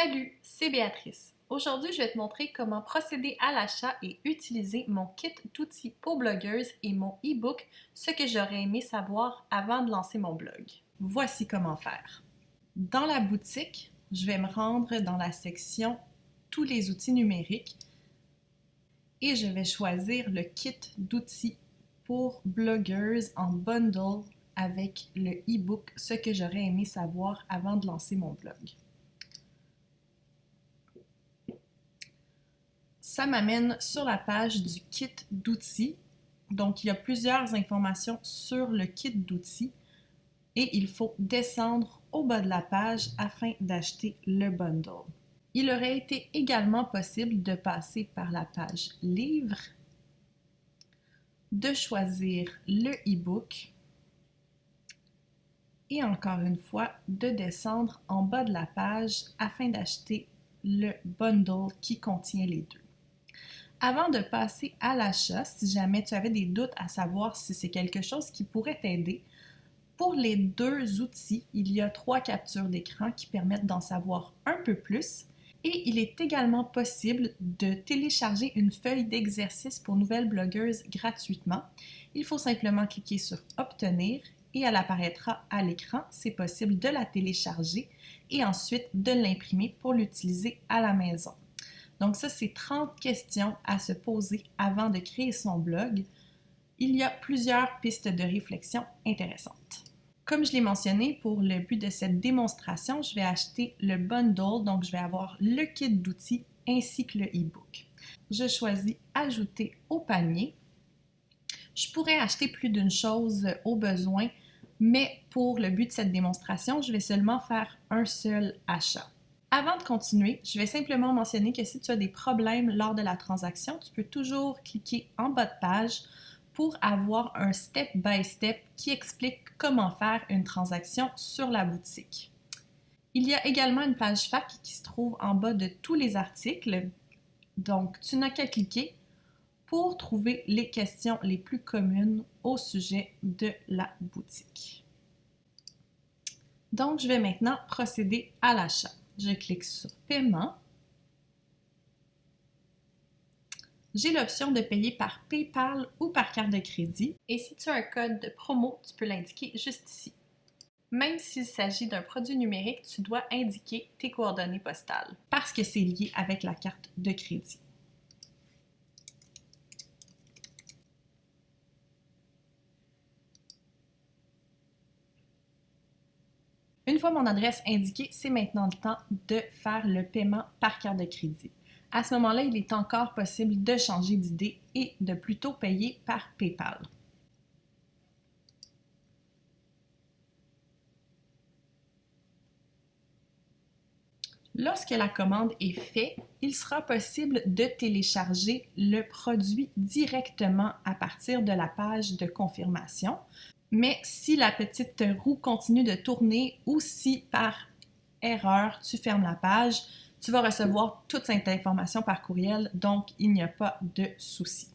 Salut, c'est Béatrice. Aujourd'hui, je vais te montrer comment procéder à l'achat et utiliser mon kit d'outils pour blogueuse et mon e-book Ce que j'aurais aimé savoir avant de lancer mon blog. Voici comment faire. Dans la boutique, je vais me rendre dans la section Tous les outils numériques et je vais choisir le kit d'outils pour blogueuse en bundle avec le e-book Ce que j'aurais aimé savoir avant de lancer mon blog. Ça m'amène sur la page du kit d'outils. Donc, il y a plusieurs informations sur le kit d'outils et il faut descendre au bas de la page afin d'acheter le bundle. Il aurait été également possible de passer par la page livre, de choisir le e-book et encore une fois de descendre en bas de la page afin d'acheter le bundle qui contient les deux. Avant de passer à l'achat, si jamais tu avais des doutes à savoir si c'est quelque chose qui pourrait t'aider, pour les deux outils, il y a 3 captures d'écran qui permettent d'en savoir un peu plus et il est également possible de télécharger une feuille d'exercice pour nouvelles blogueuses gratuitement. Il faut simplement cliquer sur « Obtenir » et elle apparaîtra à l'écran. C'est possible de la télécharger et ensuite de l'imprimer pour l'utiliser à la maison. Donc ça, c'est 30 questions à se poser avant de créer son blog. Il y a plusieurs pistes de réflexion intéressantes. Comme je l'ai mentionné, pour le but de cette démonstration, je vais acheter le bundle, donc je vais avoir le kit d'outils ainsi que le e-book. Je choisis « Ajouter au panier ». Je pourrais acheter plus d'une chose au besoin, mais pour le but de cette démonstration, je vais seulement faire un seul achat. Avant de continuer, je vais simplement mentionner que si tu as des problèmes lors de la transaction, tu peux toujours cliquer en bas de page pour avoir un step-by-step qui explique comment faire une transaction sur la boutique. Il y a également une page FAQ qui se trouve en bas de tous les articles, donc tu n'as qu'à cliquer pour trouver les questions les plus communes au sujet de la boutique. Donc, je vais maintenant procéder à l'achat. Je clique sur « Paiement ». J'ai l'option de payer par PayPal ou par carte de crédit. Et si tu as un code de promo, tu peux l'indiquer juste ici. Même s'il s'agit d'un produit numérique, tu dois indiquer tes coordonnées postales parce que c'est lié avec la carte de crédit. Une fois mon adresse indiquée, c'est maintenant le temps de faire le paiement par carte de crédit. À ce moment-là, il est encore possible de changer d'idée et de plutôt payer par PayPal. Lorsque la commande est faite, il sera possible de télécharger le produit directement à partir de la page de confirmation. Mais si la petite roue continue de tourner ou si par erreur tu fermes la page, tu vas recevoir toute cette information par courriel, donc il n'y a pas de souci.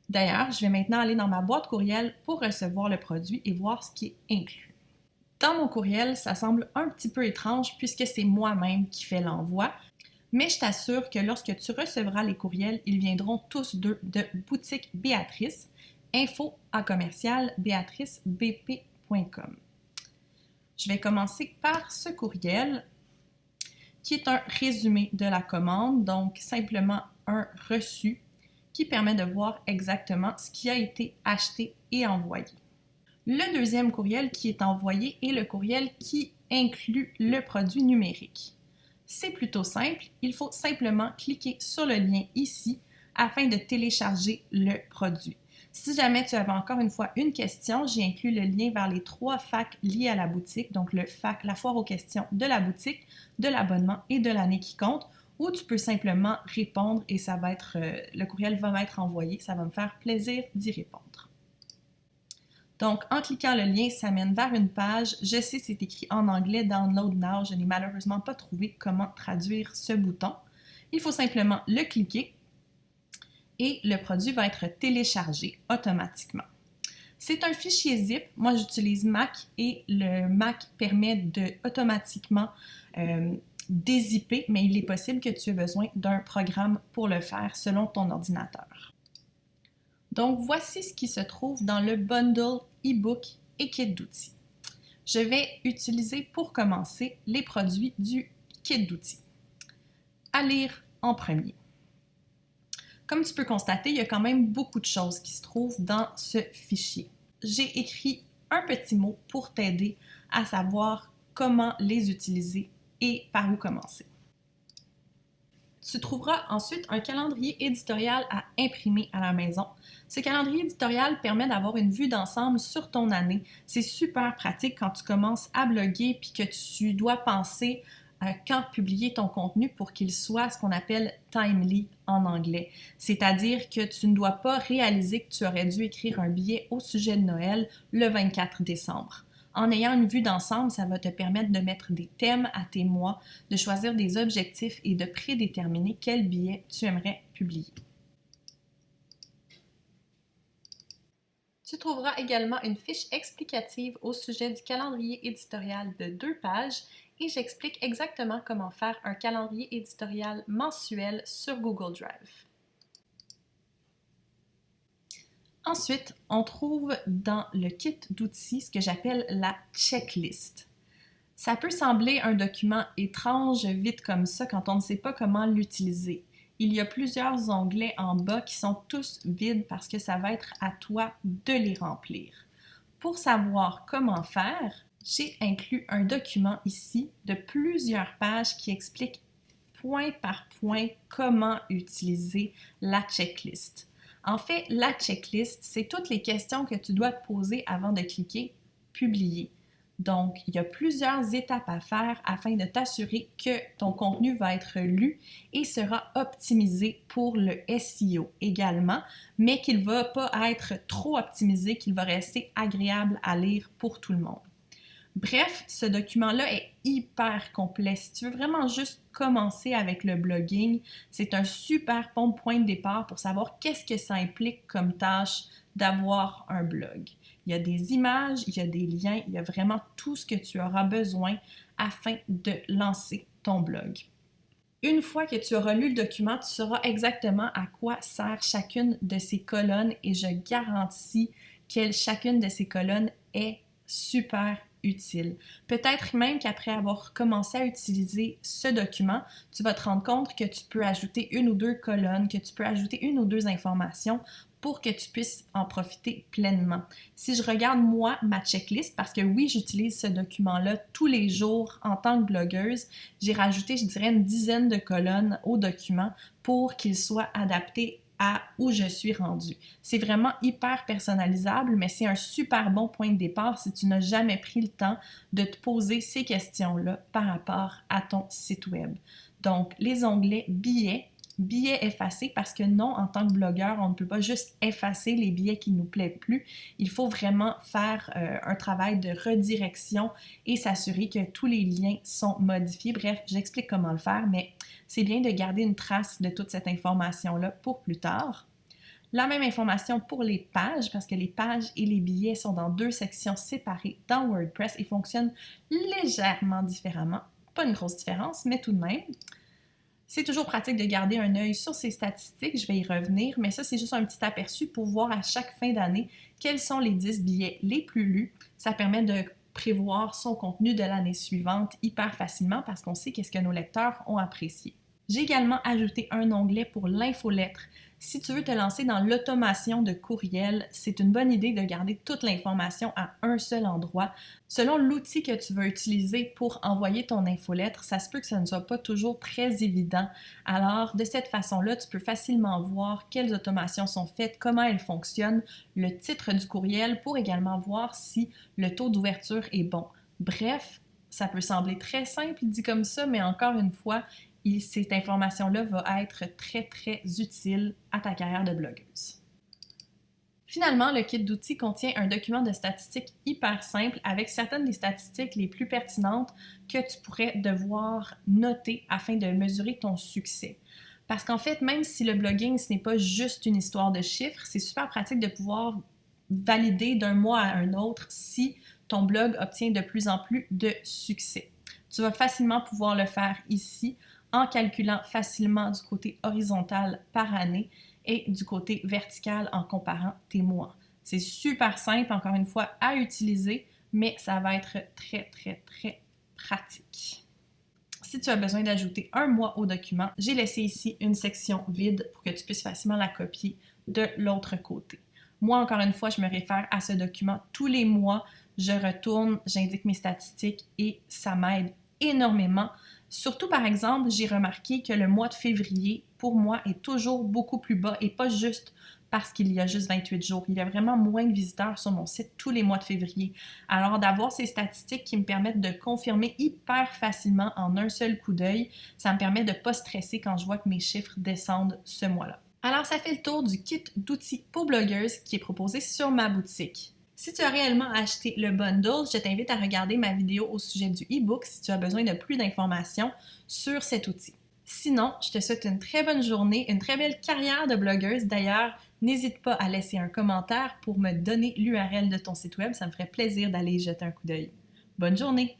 D'ailleurs, je vais maintenant aller dans ma boîte courriel pour recevoir le produit et voir ce qui est inclus. Dans mon courriel, ça semble un petit peu étrange puisque c'est moi-même qui fais l'envoi, mais je t'assure que lorsque tu recevras les courriels, ils viendront tous de Boutique Béatrice, info@béatricebp.com. Je vais commencer par ce courriel qui est un résumé de la commande, donc simplement un reçu qui permet de voir exactement ce qui a été acheté et envoyé. Le deuxième courriel qui est envoyé est le courriel qui inclut le produit numérique. C'est plutôt simple, il faut simplement cliquer sur le lien ici afin de télécharger le produit. Si jamais tu avais encore une fois une question, j'ai inclus le lien vers les 3 FAQ liés à la boutique, donc le FAQ, la foire aux questions de la boutique, de l'abonnement et de l'année qui compte, où tu peux simplement répondre et ça va être, le courriel va m'être envoyé, ça va me faire plaisir d'y répondre. Donc, en cliquant le lien, ça mène vers une page. Je sais, c'est écrit en anglais « Download now ». Je n'ai malheureusement pas trouvé comment traduire ce bouton. Il faut simplement le cliquer et le produit va être téléchargé automatiquement. C'est un fichier zip. Moi, j'utilise Mac et le Mac permet de automatiquement dézipper, mais il est possible que tu aies besoin d'un programme pour le faire selon ton ordinateur. Donc, voici ce qui se trouve dans le bundle e-book et kit d'outils. Je vais utiliser pour commencer les produits du kit d'outils. À lire en premier. Comme tu peux constater, il y a quand même beaucoup de choses qui se trouvent dans ce fichier. J'ai écrit un petit mot pour t'aider à savoir comment les utiliser et par où commencer. Tu trouveras ensuite un calendrier éditorial à imprimer à la maison. Ce calendrier éditorial permet d'avoir une vue d'ensemble sur ton année. C'est super pratique quand tu commences à bloguer puis que tu dois penser quand publier ton contenu pour qu'il soit ce qu'on appelle timely en anglais. C'est-à-dire que tu ne dois pas réaliser que tu aurais dû écrire un billet au sujet de Noël le 24 décembre. En ayant une vue d'ensemble, ça va te permettre de mettre des thèmes à tes mois, de choisir des objectifs et de prédéterminer quel billet tu aimerais publier. Tu trouveras également une fiche explicative au sujet du calendrier éditorial de 2 pages et j'explique exactement comment faire un calendrier éditorial mensuel sur Google Drive. Ensuite, on trouve dans le kit d'outils ce que j'appelle la checklist. Ça peut sembler un document étrange vite comme ça quand on ne sait pas comment l'utiliser. Il y a plusieurs onglets en bas qui sont tous vides parce que ça va être à toi de les remplir. Pour savoir comment faire, j'ai inclus un document ici de plusieurs pages qui explique point par point comment utiliser la checklist. En fait, la checklist, c'est toutes les questions que tu dois te poser avant de cliquer « Publier ». Donc, il y a plusieurs étapes à faire afin de t'assurer que ton contenu va être lu et sera optimisé pour le SEO également, mais qu'il ne va pas être trop optimisé, qu'il va rester agréable à lire pour tout le monde. Bref, ce document-là est hyper complet. Si tu veux vraiment juste commencer avec le blogging, c'est un super bon point de départ pour savoir qu'est-ce que ça implique comme tâche d'avoir un blog. Il y a des images, il y a des liens, il y a vraiment tout ce que tu auras besoin afin de lancer ton blog. Une fois que tu auras lu le document, tu sauras exactement à quoi sert chacune de ces colonnes et je garantis que chacune de ces colonnes est super utile. Peut-être même qu'après avoir commencé à utiliser ce document, tu vas te rendre compte que tu peux ajouter une ou deux colonnes, que tu peux ajouter une ou deux informations pour que tu puisses en profiter pleinement. Si je regarde moi ma checklist, parce que oui, j'utilise ce document-là tous les jours en tant que blogueuse, j'ai rajouté, je dirais, une dizaine de colonnes au document pour qu'il soit adapté à où je suis rendue. C'est vraiment hyper personnalisable, mais c'est un super bon point de départ si tu n'as jamais pris le temps de te poser ces questions-là par rapport à ton site web. Donc, les onglets billets, billets effacés, parce que non, en tant que blogueur, on ne peut pas juste effacer les billets qui ne nous plaisent plus. Il faut vraiment faire un travail de redirection et s'assurer que tous les liens sont modifiés. Bref, j'explique comment le faire, mais c'est bien de garder une trace de toute cette information-là pour plus tard. La même information pour les pages, parce que les pages et les billets sont dans deux sections séparées dans WordPress et fonctionnent légèrement différemment. Pas une grosse différence, mais tout de même. C'est toujours pratique de garder un œil sur ces statistiques, je vais y revenir, mais ça, c'est juste un petit aperçu pour voir à chaque fin d'année quels sont les 10 billets les plus lus. Ça permet de prévoir son contenu de l'année suivante hyper facilement parce qu'on sait qu'est-ce que nos lecteurs ont apprécié. J'ai également ajouté un onglet pour l'infolettre. Si tu veux te lancer dans l'automation de courriel, c'est une bonne idée de garder toute l'information à un seul endroit. Selon l'outil que tu veux utiliser pour envoyer ton infolettre, ça se peut que ça ne soit pas toujours très évident. Alors, de cette façon-là, tu peux facilement voir quelles automations sont faites, comment elles fonctionnent, le titre du courriel pour également voir si le taux d'ouverture est bon. Bref, ça peut sembler très simple dit comme ça, mais encore une fois, cette information-là va être très, très utile à ta carrière de blogueuse. Finalement, le kit d'outils contient un document de statistiques hyper simple avec certaines des statistiques les plus pertinentes que tu pourrais devoir noter afin de mesurer ton succès. Parce qu'en fait, même si le blogging, ce n'est pas juste une histoire de chiffres, c'est super pratique de pouvoir valider d'un mois à un autre si ton blog obtient de plus en plus de succès. Tu vas facilement pouvoir le faire ici en calculant facilement du côté horizontal par année et du côté vertical en comparant tes mois. C'est super simple, encore une fois, à utiliser, mais ça va être très, très, très pratique. Si tu as besoin d'ajouter un mois au document, j'ai laissé ici une section vide pour que tu puisses facilement la copier de l'autre côté. Moi, encore une fois, je me réfère à ce document tous les mois. Je retourne, j'indique mes statistiques et ça m'aide énormément. Surtout, par exemple, j'ai remarqué que le mois de février, pour moi, est toujours beaucoup plus bas et pas juste parce qu'il y a juste 28 jours. Il y a vraiment moins de visiteurs sur mon site tous les mois de février. Alors, d'avoir ces statistiques qui me permettent de confirmer hyper facilement en un seul coup d'œil, ça me permet de ne pas stresser quand je vois que mes chiffres descendent ce mois-là. Alors, ça fait le tour du kit d'outils pour blogueuses qui est proposé sur ma boutique. Si tu as réellement acheté le bundle, je t'invite à regarder ma vidéo au sujet du e-book si tu as besoin de plus d'informations sur cet outil. Sinon, je te souhaite une très bonne journée, une très belle carrière de blogueuse. D'ailleurs, n'hésite pas à laisser un commentaire pour me donner l'URL de ton site web. Ça me ferait plaisir d'aller y jeter un coup d'œil. Bonne journée!